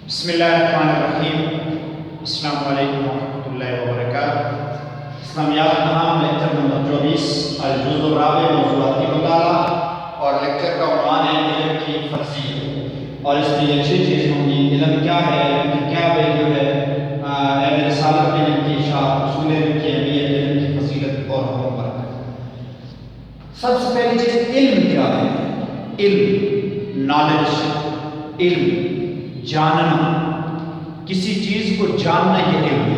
بسم اللہ الرحمن الرحیم۔ السلام علیکم ورحمۃ اللہ وبرکاتہ۔ اسلامیات نام لیکچر نمبر 24 الجزء الرابع موضوعاتی مطالعہ، اور لیکچر کا عنوان ہے علم کی فضیلت، اور اس میں اچھی چیز ہوں گی علم کیا ہے، علم کی کیا ویلیو ہے، اہل رسالت علم کی اشاعت، اصول علم کی اہمیت، علم کی فضیلت اور ہوم ورک۔ سب سے پہلی چیز علم کیا ہے؟ علم نالج، علم جاننا، کسی چیز کو جاننا یہ علم ہے۔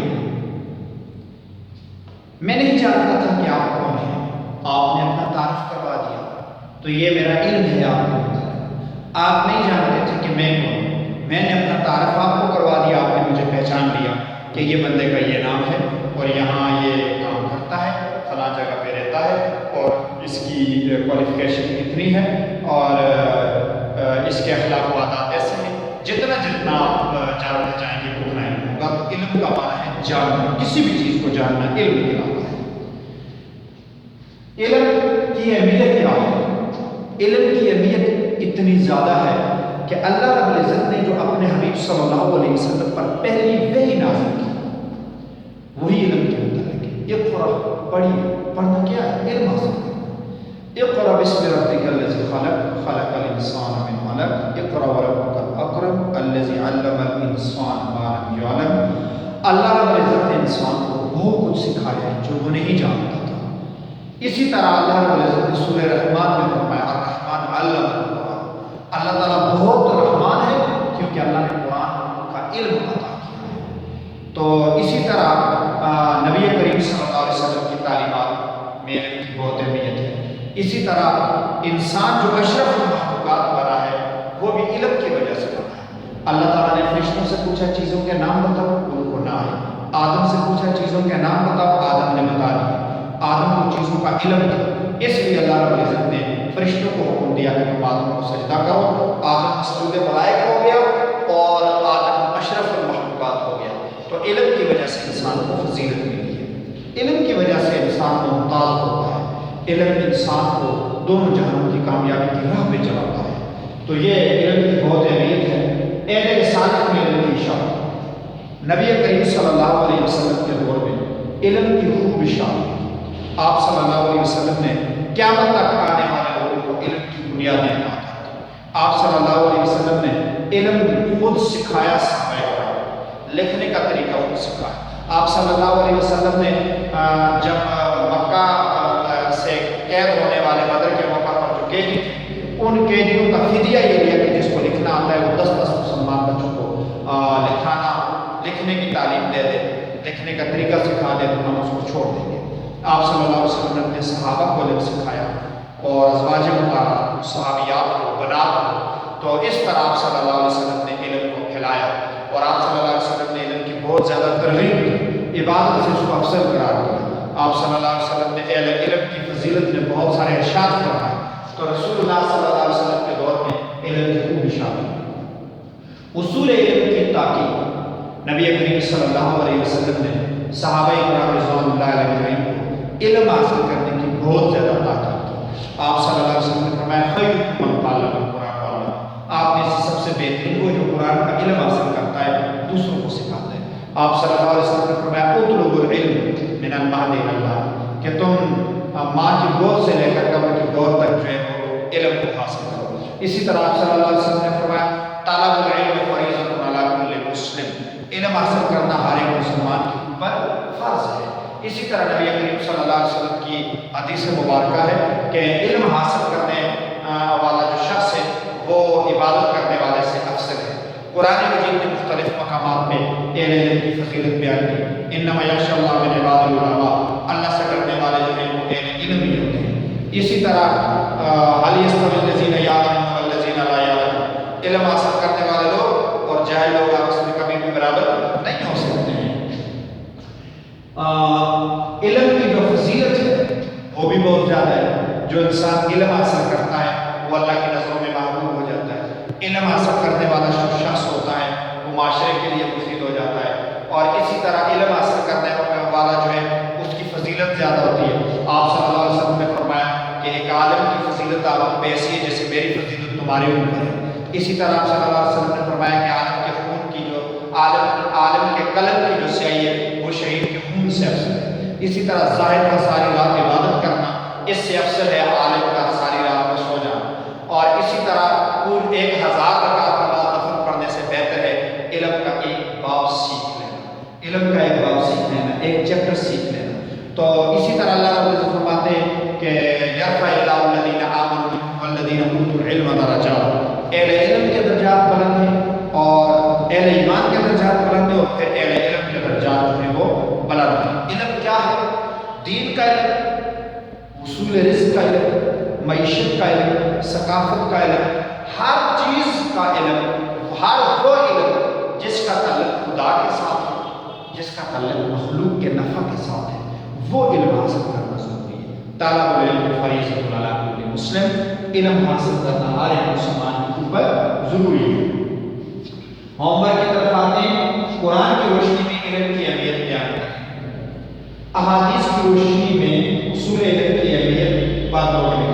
میں نہیں جانتا تھا کہ آپ کون ہیں، آپ نے اپنا تعارف کروا دیا تو یہ میرا علم ہے آپ کو بتایا۔ آپ نہیں جانتے تھے کہ میں کون ہوں، میں نے اپنا تعارف آپ کو کروا دیا، آپ نے مجھے پہچان لیا کہ یہ بندے کا یہ نام ہے اور یہاں یہ کام کرتا ہے، فلاں جگہ پہ رہتا ہے اور اس کی کوالیفیکیشن اتنی ہے اور اس کے اخلاق و عادات ایسے ہیں۔ جتنا آپ جاننا چاہیں گے اتنا علم ہوگا۔ تو علم کا معنی ہے جاننا، کسی بھی چیز کو جاننا علم کہلاتا ہے۔ علم کی اہمیت کیا ہے؟ علم کی اہمیت اتنی زیادہ ہے کہ اللہ رب العزت نے جو اپنے حبیب صلی اللہ علیہ وسلم پر پہلی وحی نازل کی، وہی علم کے متعلق ہے۔ اقرأ، پڑھیے، پڑھنا کیا ہے؟ علم حاصل کرنا۔ اقرأ بسم ربک الذی خلق، خلق الانسان من علق، اقرأ وربک الاکرم الذی علم الانسان ما لم یعلم۔ اللہ رب العزت نے انسان کو بہت کچھ سکھایا ہے جو وہ نہیں جانتا تھا۔ اسی طرح اللہ رب العزت نے سورہ رحمان میں فرمایا الرحمن علم القرآن۔ اللہ تعالیٰ بہت رحمان ہے کیونکہ اللہ نے قرآن کا علم عطا کیا ہے۔ تو اسی طرح نبی کریم صلی اللہ علیہ وسلم کی تعلیمات میں علم کی بہت اہمیت ہے۔ اسی طرح انسان جو اشرف المخلوقات بنا ہے وہ بھی علم کی وجہ سے بنا ہے۔ اللہ تعالیٰ نے فرشتوں سے پوچھا چیزوں کے نام بتاؤ، ان کو نہ آئے۔ آدم سے پوچھا چیزوں کے نام بتاؤ، آدم نے بتا دیے۔ آدم کو چیزوں کا علم تھا، اس لیے اللہ رب العزت نے فرشتوں کو حکم دیا کہ تم آدم کو سجدہ کرو۔ آدم سجود ملائک ہو گیا اور آدم اشرف المخلوقات ہو گیا۔ تو علم کی وجہ سے انسان کو فضیلت ملی ہے۔ علم کی وجہ سے انسان ممتاز ہوتا ہے۔ علم انسان کو دونوں جہانوں کی کامیابی کی راہ پہ چلاتا ہے۔ تو یہ علم کی بہت اہمیت ہے۔ اہل رسالت میں علم کی اشاعت، نبی کریم صلی اللہ علیہ وسلم کے دور میں علم کی خوب اشاعت۔ آپ صلی اللہ علیہ وسلم نے قیامت تک آنے والے لوگوں کو علم کی بنیادیں عطا کی۔ آپ صلی اللہ علیہ وسلم نے علم خود سکھایا، صحابہ کرام، لکھنے کا طریقہ خود سکھایا۔ آپ صلی اللہ علیہ وسلم نے جب مکہ سے قید ہونے والے بدر کے موقع پر جو قیدی تھے، ان قیدیوں کا فدیہ یہ لیا کہ جس کو لکھنا آتا ہے وہ 10 مسلمان بچوں کو لکھنے کی تعلیم دے دے، لکھنے کا طریقہ سکھا دے تو ہم اس کو چھوڑ دیں گے۔ آپ صلی اللہ علیہ وسلم نے اپنے صحابہ کو علم سکھایا اور ازواج مطہرات، صحابیات کو، بنات کو۔ تو اس طرح آپ صلی اللہ علیہ وسلم نے علم کو پھیلایا اور آپ صلی اللہ علیہ وسلم نے علم کی بہت زیادہ ترغیب کی، عبادت سے اس کو افضل قرار دیا۔ آپ صلی اللہ علیہ وسلم نے علم کی فضیلت میں بہت سارے ارشاد فرمائے۔ تو رسول اللہ صلی اللہ علیہ وسلم کے دور میں علم کی خوب اشاعت ہے۔ اصول علم کی تاکید نبی کریم صلی اللہ علیہ وسلم نے صحابہ کرام رضوان اللہ علیہم کو علم حاصل کرنے کی بہت زیادہ تاکید کی۔ آپ صلی اللہ علیہ وسلم نے فرمایا خیرکم من تعلم القرآن وعلمہ۔ آپ میں سے سب سے بہترین وہ جو قرآن کا علم حاصل کرتا ہے دوسروں کو سکھاتا ہے۔ آپ صلی اللہ علیہ وسلم نے فرمایا اطلبوا العلم من المہد الی اللحد، کہ تم ماں کی گود سے لے کر قبر کی گود تک جو ہے وہ علم کو حاصل کرو۔ اسی طرح آپ صلی اللہ علیہ وسلم نے فرمایا طلب العلم فریضۃ علی کل مسلم، علم حاصل کرنا ہر ایک مسلمان کے اوپر فرض ہے۔ اسی طرح نبی کریم صلی اللہ علیہ وسلم کی حدیث مبارکہ ہے کہ علم حاصل کرنے والا جو شخص ہے وہ عبادت کرنے والے سے افضل ہے۔ قرآن مجید نے مختلف مقامات میں علم کی فضیلت بیان کی۔ انما یخشی اللہ من عباد العلماء، اللہ سے ڈرنے والے جو ہیں وہ علم ہی ہوتے ہیں۔ اسی طرح هل یستوی الذین یعلمون والذین لا یعلمون، علم حاصل کرنے والے لوگ اور جاہل لوگ آپس میں کبھی بھی برابر نہیں ہو سکتے ہیں۔ علم کی جو فضیلت ہے وہ بھی بہت زیادہ ہے۔ جو انسان علم حاصل کرتا ہے وہ اللہ کی نظروں میں محبوب ہو جاتا ہے۔ علم حاصل کرنے والا جو شخص ہوتا ہے وہ معاشرے کے لیے مفید ہو جاتا ہے، اور اسی طرح علم حاصل کرنے والا جو ہے اس کی فضیلت زیادہ ہوتی ہے۔ آپ صلی اللہ علیہ وسلم نے فرمایا کہ ایک عالم کی فضیلت آپ پہ ایسی ہے جیسے میری فضیلت تمہارے اوپر ہے۔ اسی طرح آپ صلی اللہ علیہ وسلم نے فرمایا کہ عالم کے خون کی عالم کے قلم کی جو سیاہی ہے وہ شہید کے خون سے افضل ہے۔ اسی طرح زاہد کا ساری رات عبادت کرنا اس سے افضل ہے عالم کا ساری رات میں سو جانا، اور اسی طرح پورے 1000 رکعت نماز نفل پڑھنے سے بہتر ہے علم کا ایک باب سیکھ لینا، علم کا ایک باب سیکھ لینا، ایک چیپٹر سیکھ لینا۔ تو اسی طرح اللہ رب العزت فرماتے ہیں کہ یرفع اللہ الذین آمنوا والذین اوتوا العلم درجات، اہل علم کے درجات بلند ہیں اور اہل ایمان کے درجات بلند ہیں، اور پھر اہل علم کے درجات جو ہیں وہ بلند ہیں۔ علم کیا ہے؟ دین کا علم، اصول رزق کا علم، معیشت کا علم، ثقافت کا علم، ہر چیز کا علم، ہر وہ علم جس کا تعلق خدا کے ساتھ ہے، جس کا تعلق مخلوق کے نفع کے ساتھ ہے، وہ علم حاصل کرنا ضروری ہے۔ طالب العلم فریضۃ علی کل مسلم، علم حاصل کرنا ہر ایک مسلمان کے اوپر ضروری ہے۔ ہوم ورک کی طرف آتے ہیں، قرآن کی روشنی میں علم کی اہمیت بیان کریں، احادیث کی روشنی میں اصول علم کی اہمیت بات کریں،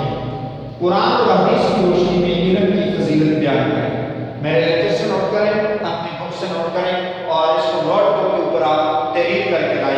قرآن اور حدیث کی روشنی میں علم کی فضیلت بیان کریں۔ میرے لیکچر سے نوٹ کریں، اپنی بک سے نوٹ کریں، اور اس کو نوٹ بک کے اوپر آپ تحریر کر کے لائیں۔